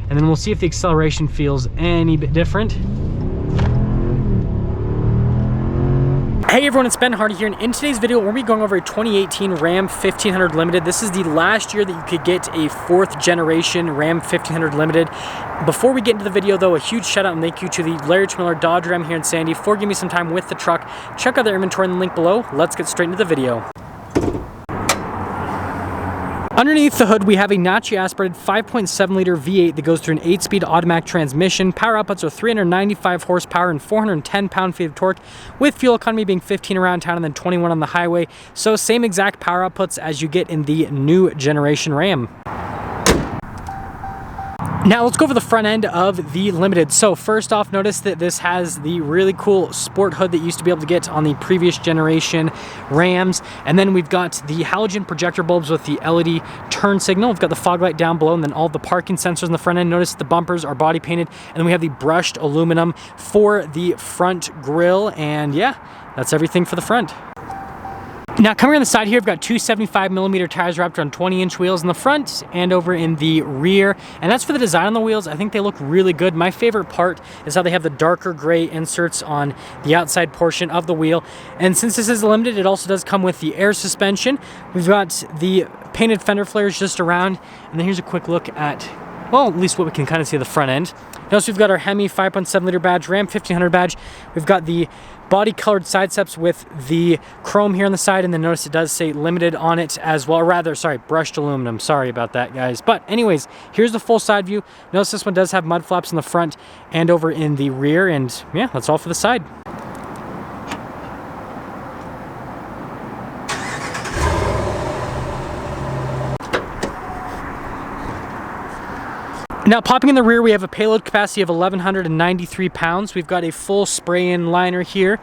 and then we'll see if the acceleration feels any bit different. Hey everyone, it's Ben Hardy here, and in today's video, we're going to be going over a 2018 Ram 1500 Limited. This is the last year that you could get a 4th generation Ram 1500 Limited. Before we get into the video though, a huge shout out and thank you to the Larry Miller Dodge Ram here in Sandy for giving me some time with the truck. Check out their inventory in the link below. Let's get straight into the video. Underneath the hood, we have a naturally aspirated 5.7 liter V8 that goes through an 8-speed automatic transmission. Power outputs are 395 horsepower and 410 pound-feet of torque, with fuel economy being 15 around town and then 21 on the highway. So same exact power outputs as you get in the new generation Ram. Now let's go over the front end of the Limited. So first off, notice that this has the really cool sport hood that you used to be able to get on the previous generation Rams. And then we've got the halogen projector bulbs with the LED turn signal. We've got the fog light down below and then all the parking sensors on the front end. Notice the bumpers are body painted. And then we have the brushed aluminum for the front grille. And yeah, that's everything for the front. Now coming on the side here, we've got two 75mm tires wrapped around 20-inch wheels in the front and over in the rear. And that's for the design on the wheels. I think they look really good. My favorite part is how they have the darker gray inserts on the outside portion of the wheel. And since this is Limited, it also does come with the air suspension. We've got the painted fender flares just around. And then here's a quick look at, well, at least what we can kind of see of the front end. Notice we've got our Hemi 5.7 liter badge, Ram 1500 badge. We've got the body colored side steps with the chrome here on the side, and then notice it does say Limited on it as well, or rather, sorry, brushed aluminum. Sorry about that, guys. But anyways, here's the full side view. Notice this one does have mud flaps in the front and over in the rear, and yeah, that's all for the side. Now, popping in the rear, we have a payload capacity of 1,193 pounds. We've got a full spray-in liner here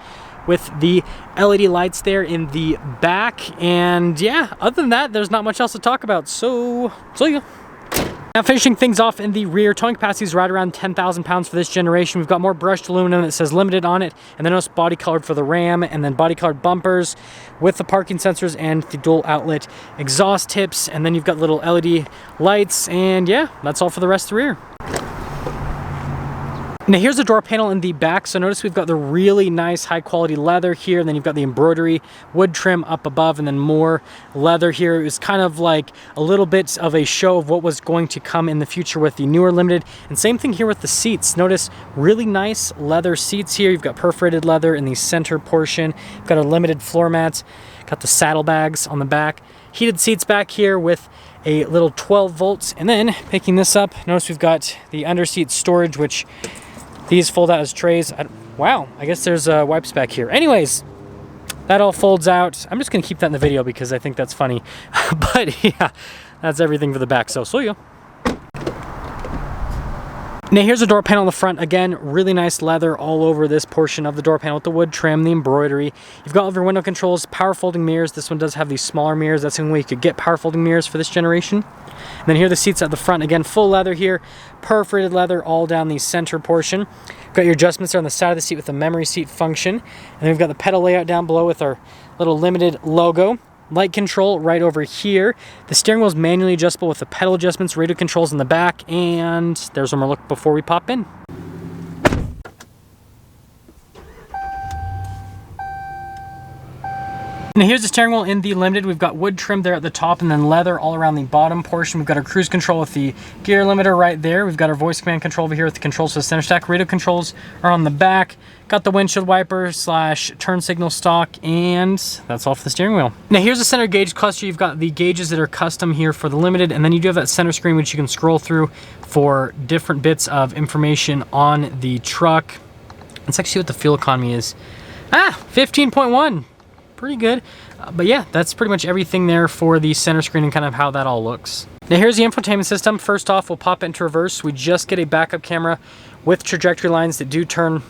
with the LED lights there in the back. And yeah, other than that, there's not much else to talk about. So yeah. Now finishing things off in the rear, towing capacity is right around 10,000 pounds for this generation. We've got more brushed aluminum that says Limited on it, and then notice body colored for the Ram, and then body colored bumpers with the parking sensors and the dual outlet exhaust tips, and then you've got little LED lights, and yeah, that's all for the rest of the rear. Now here's the door panel in the back. So notice we've got the really nice high quality leather here, and then you've got the embroidery wood trim up above, and then more leather here. It was kind of like a little bit of a show of what was going to come in the future with the newer Limited. And same thing here with the seats. Notice really nice leather seats here. You've got perforated leather in the center portion. You've got a Limited floor mats, got the saddlebags on the back, heated seats back here with a little 12 volts. And then picking this up, notice we've got the under seat storage, which these fold out as trays. Wow, I guess there's wipes back here. Anyways, that all folds out. I'm just gonna keep that in the video because I think that's funny. But yeah, that's everything for the back. So yeah. Now here's a door panel in the front. Again, really nice leather all over this portion of the door panel with the wood trim, the embroidery. You've got all of your window controls, power folding mirrors. This one does have these smaller mirrors. That's the only way you could get power folding mirrors for this generation. And then here are the seats at the front. Again, full leather here, perforated leather all down the center portion. Got your adjustments there on the side of the seat with the memory seat function. And then we've got the pedal layout down below with our little Limited logo. Light control right over here. The steering wheel is manually adjustable with the pedal adjustments, radio controls in the back, and there's one more look before we pop in. Now here's the steering wheel in the Limited. We've got wood trim there at the top and then leather all around the bottom portion. We've got our cruise control with the gear limiter right there. We've got our voice command control over here with the controls for the center stack. Radio controls are on the back. Got the windshield wiper / turn signal stock, and that's all for the steering wheel. Now here's the center gauge cluster. You've got the gauges that are custom here for the Limited, and then you do have that center screen which you can scroll through for different bits of information on the truck. Let's actually see what the fuel economy is. 15.1. Pretty good. But yeah, that's pretty much everything there for the center screen and kind of how that all looks. Now here's the infotainment system. First off, we'll pop it into reverse. We just get a backup camera with trajectory lines that do turn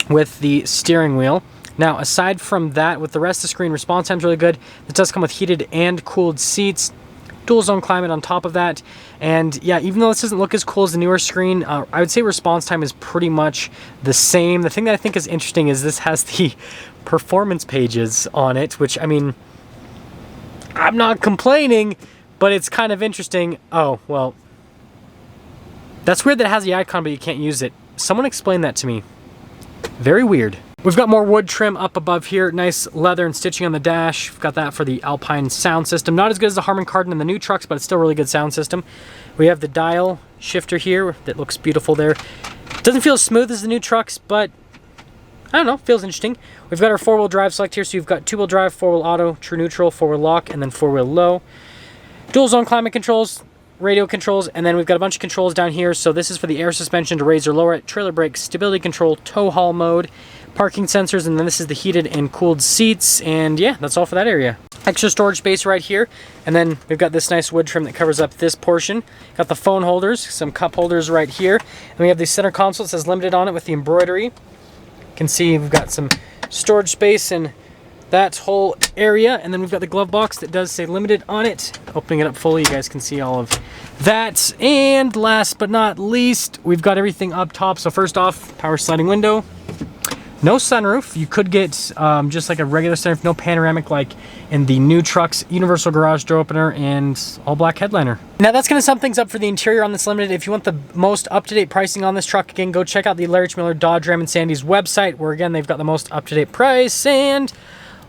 with the steering wheel. Now aside from that, with the rest of the screen, response time's really good. It does come with heated and cooled seats. Dual zone climate on top of that. And yeah, even though this doesn't look as cool as the newer screen, I would say response time is pretty much the same. The thing that I think is interesting is this has the performance pages on it, which, I mean, I'm not complaining, but it's kind of interesting. Oh, well, That's weird that it has the icon, but you can't use it. Someone explain that to me. Very weird. We've got more wood trim up above here. Nice leather and stitching on the dash. We've got that for the Alpine sound system. Not as good as the Harman Kardon in the new trucks, but it's still a really good sound system. We have the dial shifter here that looks beautiful there. Doesn't feel as smooth as the new trucks, but I don't know, feels interesting. We've got our four-wheel drive select here, so you've got two-wheel drive, four-wheel auto, true neutral, four-wheel lock, and then four-wheel low. Dual zone climate controls, radio controls, and then we've got a bunch of controls down here. So this is for the air suspension to raise or lower it, trailer brake, stability control, tow haul mode, parking sensors, and then this is the heated and cooled seats. And yeah, that's all for that area. Extra storage space right here. And then we've got this nice wood trim that covers up this portion. Got the phone holders, some cup holders right here. And we have the center console that says limited on it with the embroidery. You can see we've got some storage space in that whole area, and then we've got the glove box that does say limited on it. Opening it up fully, you guys can see all of that. And last but not least, we've got everything up top. So first off, power sliding window. No sunroof. You could get just like a regular sunroof, no panoramic like in the new trucks. Universal garage door opener and all black headliner. Now that's going to sum things up for the interior on this Limited. If you want the most up-to-date pricing on this truck, again, go check out the Larry H. Miller Dodge Ram and Sandy's website, where again, they've got the most up-to-date price. And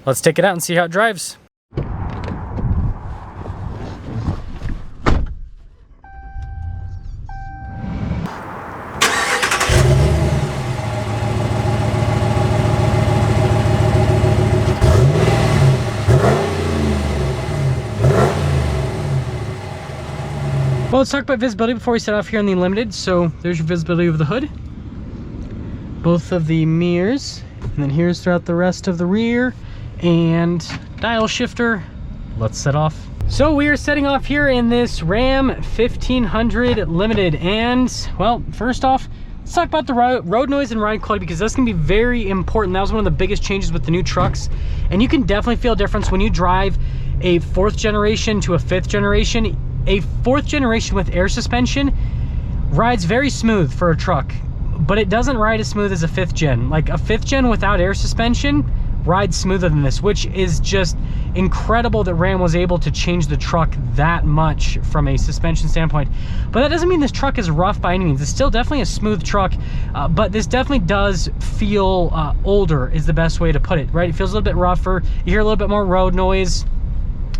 let's take it out and see how it drives. Well, let's talk about visibility before we set off here on the Limited. So there's your visibility of the hood, both of the mirrors, and then here's throughout the rest of the rear, and dial shifter. Let's set off. So we are setting off here in this Ram 1500 Limited, and well, first off, let's talk about the road noise and ride quality, because that's gonna be very important. That was one of the biggest changes with the new trucks, and you can definitely feel a difference when you drive a 4th generation to a 5th generation. A 4th generation with air suspension rides very smooth for a truck, but it doesn't ride as smooth as a 5th gen. Like a 5th gen without air suspension rides smoother than this, which is just incredible that Ram was able to change the truck that much from a suspension standpoint. But that doesn't mean this truck is rough by any means. It's still definitely a smooth truck, but this definitely does feel older is the best way to put it, right? It feels a little bit rougher. You hear a little bit more road noise,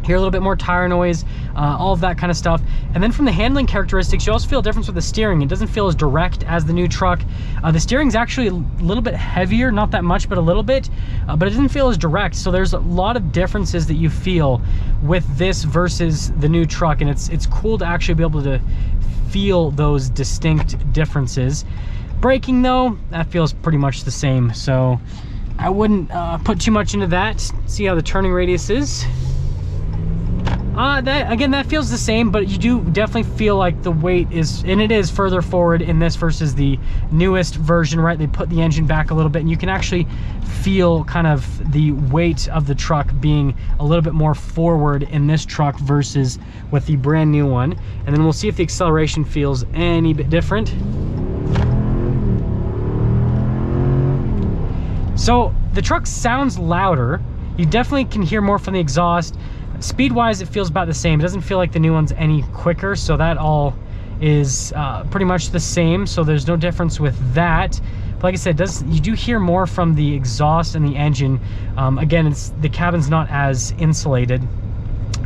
hear a little bit more tire noise, all of that kind of stuff. And then from the handling characteristics, you also feel a difference with the steering. It doesn't feel as direct as the new truck. The steering's actually a little bit heavier, not that much, but a little bit, but it doesn't feel as direct. So there's a lot of differences that you feel with this versus the new truck, and it's cool to actually be able to feel those distinct differences. Braking though, that feels pretty much the same, so I wouldn't put too much into that. See how the turning radius is. That feels the same, but you do definitely feel like the weight is, and it is further forward in this versus the newest version, right? They put the engine back a little bit, and you can actually feel kind of the weight of the truck being a little bit more forward in this truck versus with the brand new one. And then we'll see if the acceleration feels any bit different. So the truck sounds louder. You definitely can hear more from the exhaust. Speed-wise, it feels about the same. It doesn't feel like the new one's any quicker, so that all is pretty much the same, so there's no difference with that. But like I said, you do hear more from the exhaust and the engine. Again, the cabin's not as insulated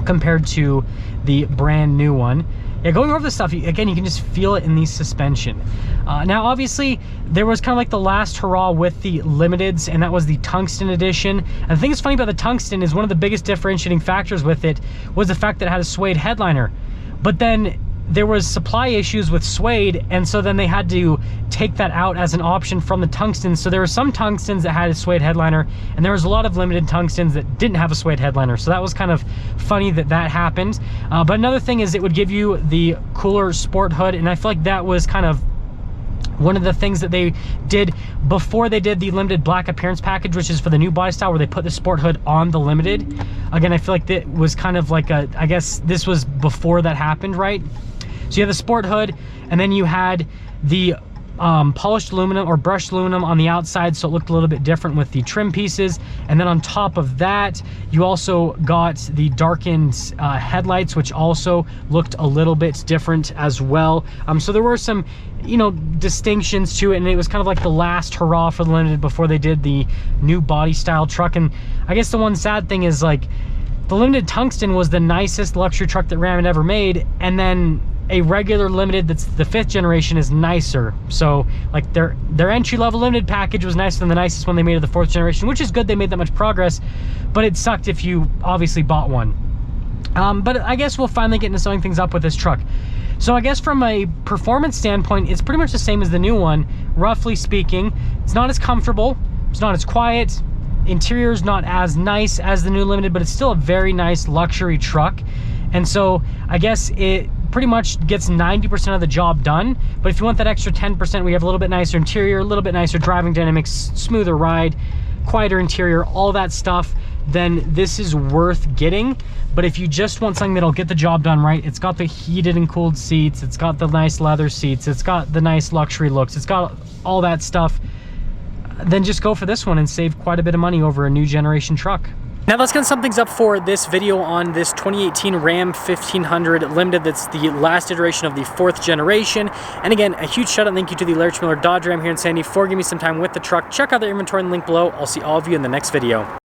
compared to the brand new one. Yeah, going over this stuff, again, you can just feel it in the suspension. Now, obviously, there was kind of like the last hurrah with the Limiteds, and that was the Tungsten Edition. And the thing that's funny about the Tungsten is one of the biggest differentiating factors with it was the fact that it had a suede headliner. But then there was supply issues with suede, and so then they had to take that out as an option from the Tungsten. So there were some Tungstens that had a suede headliner, and there was a lot of Limited Tungstens that didn't have a suede headliner. So that was kind of funny that that happened. But another thing is it would give you the cooler sport hood, and I feel like that was kind of one of the things that they did before they did the Limited Black Appearance Package, which is for the new body style, where they put the sport hood on the Limited. Again, I feel like that was kind of like I guess this was before that happened, right? So you have the sport hood, and then you had the polished aluminum or brushed aluminum on the outside, so it looked a little bit different with the trim pieces. And then on top of that, you also got the darkened headlights, which also looked a little bit different as well. So there were some, you know, distinctions to it, and it was kind of like the last hurrah for the Limited before they did the new body style truck. And I guess the one sad thing is, like, the Limited Tungsten was the nicest luxury truck that Ram had ever made, and then a regular Limited that's the 5th generation is nicer. So like their entry-level Limited package was nicer than the nicest one they made of the 4th generation, which is good. They made that much progress, but it sucked if you obviously bought one. But I guess we'll finally get into sewing things up with this truck. So I guess from a performance standpoint, it's pretty much the same as the new one, roughly speaking. It's not as comfortable, it's not as quiet, interior's not as nice as the new Limited, but it's still a very nice luxury truck. And so I guess it pretty much gets 90% of the job done. But if you want that extra 10%, we have a little bit nicer interior, a little bit nicer driving dynamics, smoother ride, quieter interior, all that stuff, then this is worth getting. But if you just want something that'll get the job done right, it's got the heated and cooled seats, it's got the nice leather seats, it's got the nice luxury looks, it's got all that stuff, then just go for this one and save quite a bit of money over a new generation truck. Now let's get some things up for this video on this 2018 Ram 1500 Limited. That's the last iteration of the 4th generation. And again, a huge shout out and thank you to the Larry Miller Dodge Ram here in Sandy for giving me some time with the truck. Check out their inventory in the link below. I'll see all of you in the next video.